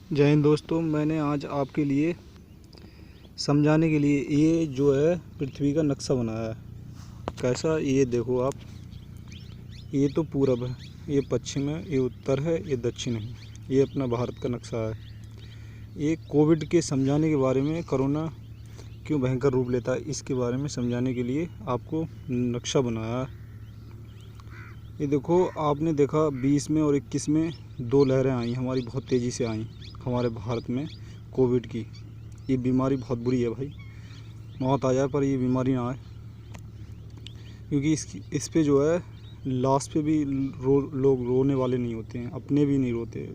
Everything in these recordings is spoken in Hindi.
जय हिंद दोस्तों। मैंने आज आपके लिए समझाने के लिए ये जो है पृथ्वी का नक्शा बनाया है। कैसा, ये देखो आप। ये तो पूरब है, ये पश्चिम है, ये उत्तर है, ये दक्षिण है। ये अपना भारत का नक्शा है। ये कोविड के समझाने के बारे में, कोरोना क्यों भयंकर रूप लेता है इसके बारे में समझाने के लिए आपको नक्शा बनाया है। ये देखो, आपने देखा 20 में और 21 में 2 लहरें आई हमारी, बहुत तेज़ी से आई हमारे भारत में कोविड की। ये बीमारी बहुत बुरी है भाई, मौत आ जाए पर ये बीमारी ना आए, क्योंकि इस पे जो है लाश पे भी लोग रोने वाले नहीं होते हैं, अपने भी नहीं रोते,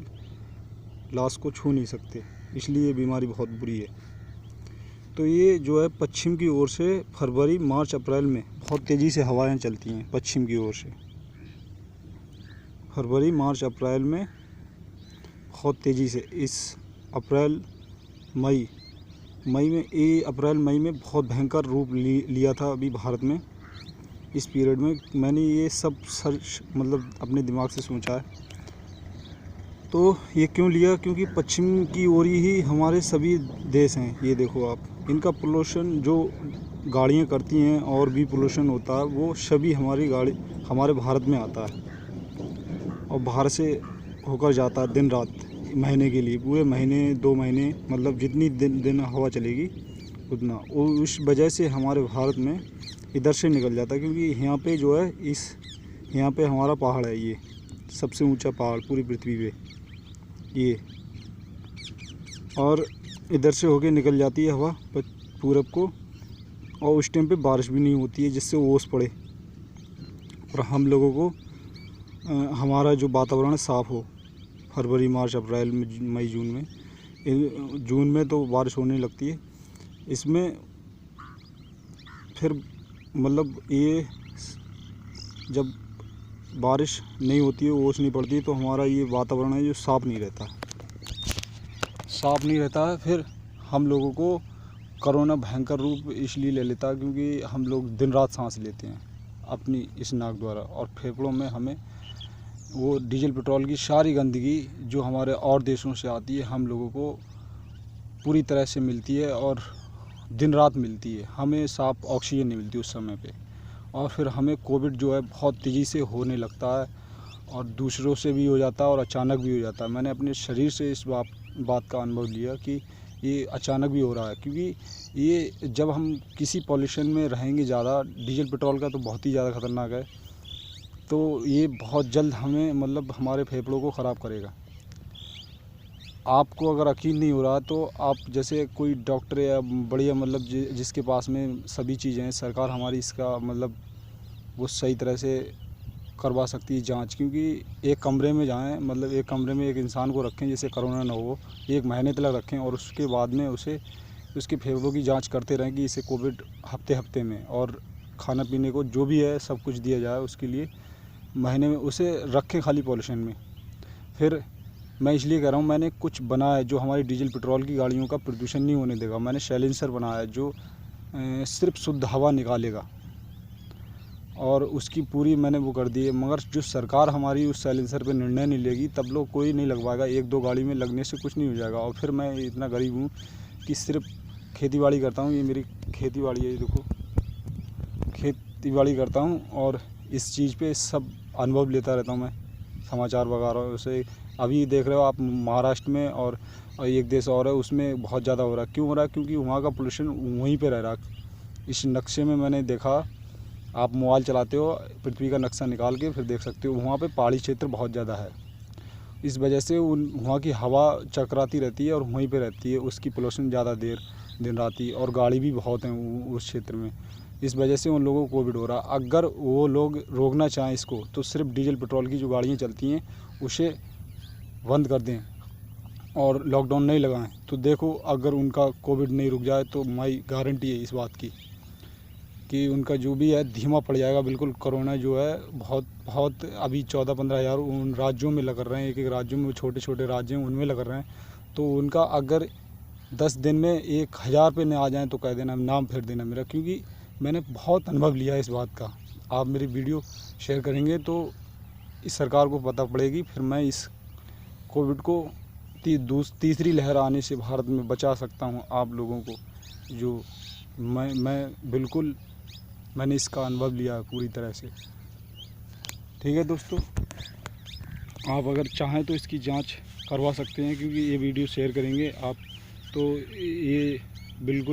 लाश को छू नहीं सकते, इसलिए ये बीमारी बहुत बुरी है। तो ये जो है पश्चिम की ओर से फरवरी मार्च अप्रैल में बहुत तेज़ी से हवाएं चलती हैं पश्चिम की ओर से। फरवरी मार्च अप्रैल में बहुत तेज़ी से, इस अप्रैल मई में, ये अप्रैल मई में बहुत भयंकर रूप लिया था अभी भारत में। इस पीरियड में मैंने ये सब सर्च मतलब अपने दिमाग से सोचा है। तो ये क्यों लिया? क्योंकि पश्चिम की ओर ही हमारे सभी देश हैं। ये देखो आप, इनका पोल्यूशन जो गाड़ियाँ करती हैं और भी पोल्यूशन होता है, वो सभी हमारे भारत में आता है और बाहर से होकर जाता है दिन रात, महीने के लिए, पूरे महीने 2 महीने, मतलब जितनी दिन हवा चलेगी उतना, और उस वजह से हमारे भारत में इधर से निकल जाता है। क्योंकि यहाँ पे जो है यहाँ पे हमारा पहाड़ है, ये सबसे ऊंचा पहाड़ पूरी पृथ्वी पे ये, और इधर से होके निकल जाती है हवा पूरब को, और उस टाइम पे बारिश भी नहीं होती है जिससे ओस पड़े और हम लोगों को हमारा जो वातावरण साफ़ हो। फरवरी मार्च अप्रैल में, मई जून में तो बारिश होने लगती है। इसमें फिर मतलब ये जब बारिश नहीं होती है, ओस नहीं पड़ती, तो हमारा ये वातावरण है जो साफ़ नहीं रहता है। फिर हम लोगों को कोरोना भयंकर रूप इसलिए ले लेता है क्योंकि हम लोग दिन रात सांस लेते हैं अपनी इस नाक द्वारा, और फेफड़ों में हमें वो डीजल पेट्रोल की सारी गंदगी जो हमारे और देशों से आती है हम लोगों को पूरी तरह से मिलती है, और दिन रात मिलती है। हमें साफ़ ऑक्सीजन नहीं मिलती उस समय पे, और फिर हमें कोविड जो है बहुत तेज़ी से होने लगता है, और दूसरों से भी हो जाता है और अचानक भी हो जाता है। मैंने अपने शरीर से इस बात का अनुभव लिया कि ये अचानक भी हो रहा है, क्योंकि ये जब हम किसी पॉल्यूशन में रहेंगे ज़्यादा, डीजल पेट्रोल का तो बहुत ही ज़्यादा ख़तरनाक है, तो ये बहुत जल्द हमें मतलब हमारे फेफड़ों को ख़राब करेगा। आपको अगर यकीन नहीं हो रहा तो आप जैसे कोई डॉक्टर या बढ़िया मतलब जिसके पास में सभी चीज़ें हैं, सरकार हमारी इसका मतलब वो सही तरह से करवा सकती है जांच। क्योंकि एक कमरे में जाएं, मतलब एक कमरे में एक इंसान को रखें जिसे कोरोना ना हो, 1 महीने तक रखें, और उसके बाद में उसके फेफड़ों की जांच करते रहें कि इसे कोविड हफ्ते में, और खाना पीने को जो भी है सब कुछ दिया जाए उसके लिए, महीने में उसे रखें खाली पॉल्यूशन में। फिर मैं इसलिए कह रहा हूँ, मैंने कुछ बनाया है जो हमारी डीजल पेट्रोल की गाड़ियों का प्रदूषण नहीं होने देगा। मैंने साइलेंसर बनाया है जो सिर्फ शुद्ध हवा निकालेगा, और उसकी पूरी मैंने वो कर दी है। मगर जो सरकार हमारी उस साइलेंसर पे निर्णय नहीं लेगी, तब लोग कोई नहीं लगवाएगा। 1-2 गाड़ी में लगने से कुछ नहीं हो जाएगा। और फिर मैं इतना गरीब हूँ कि सिर्फ खेती बाड़ी करता हूँ, ये मेरी खेती बाड़ी है, ये देखो खेती बाड़ी करता हूँ, और इस चीज़ पे सब अनुभव लेता रहता हूँ मैं, समाचार वगैरह से। अभी देख रहे हो आप महाराष्ट्र में, और एक देश और है उसमें बहुत ज़्यादा हो रहा है। क्यों हो रहा है? क्योंकि वहाँ का पोल्यूशन वहीं पे रह रहा है। इस नक्शे में मैंने देखा, आप मोबाइल चलाते हो, पृथ्वी का नक्शा निकाल के फिर देख सकते हो, वहाँ पे पहाड़ी क्षेत्र बहुत ज़्यादा है। इस वजह से वहाँ की हवा चकराती रहती है और वहीं पे रहती है, उसकी पोल्यूशन ज़्यादा देर दिन राती, और गाड़ी भी बहुत हैं उस क्षेत्र में। इस वजह से उन लोगों को कोविड हो रहा। अगर वो लोग रोकना चाहें इसको, तो सिर्फ डीजल पेट्रोल की जो गाड़ियाँ चलती हैं उसे बंद कर दें और लॉकडाउन नहीं लगाएं। तो देखो, अगर उनका कोविड नहीं रुक जाए तो माई गारंटी है इस बात की कि उनका जो भी है धीमा पड़ जाएगा बिल्कुल। कोरोना जो है बहुत अभी 14-15 हज़ार उन राज्यों में लग रहे हैं, एक राज्यों में, छोटे राज्य हैं उनमें लग रहे हैं। तो उनका अगर 10 दिन में 1000 पे न आ जाएँ तो कह देना, नाम फेर देना मेरा, क्योंकि मैंने बहुत अनुभव लिया है इस बात का। आप मेरी वीडियो शेयर करेंगे तो इस सरकार को पता पड़ेगी, फिर मैं इस कोविड को तीसरी लहर आने से भारत में बचा सकता हूँ आप लोगों को। जो मैं बिल्कुल मैंने इसका अनुभव लिया है पूरी तरह से। ठीक है दोस्तों, आप अगर चाहें तो इसकी जांच करवा सकते हैं, क्योंकि ये वीडियो शेयर करेंगे आप तो ये बिल्कुल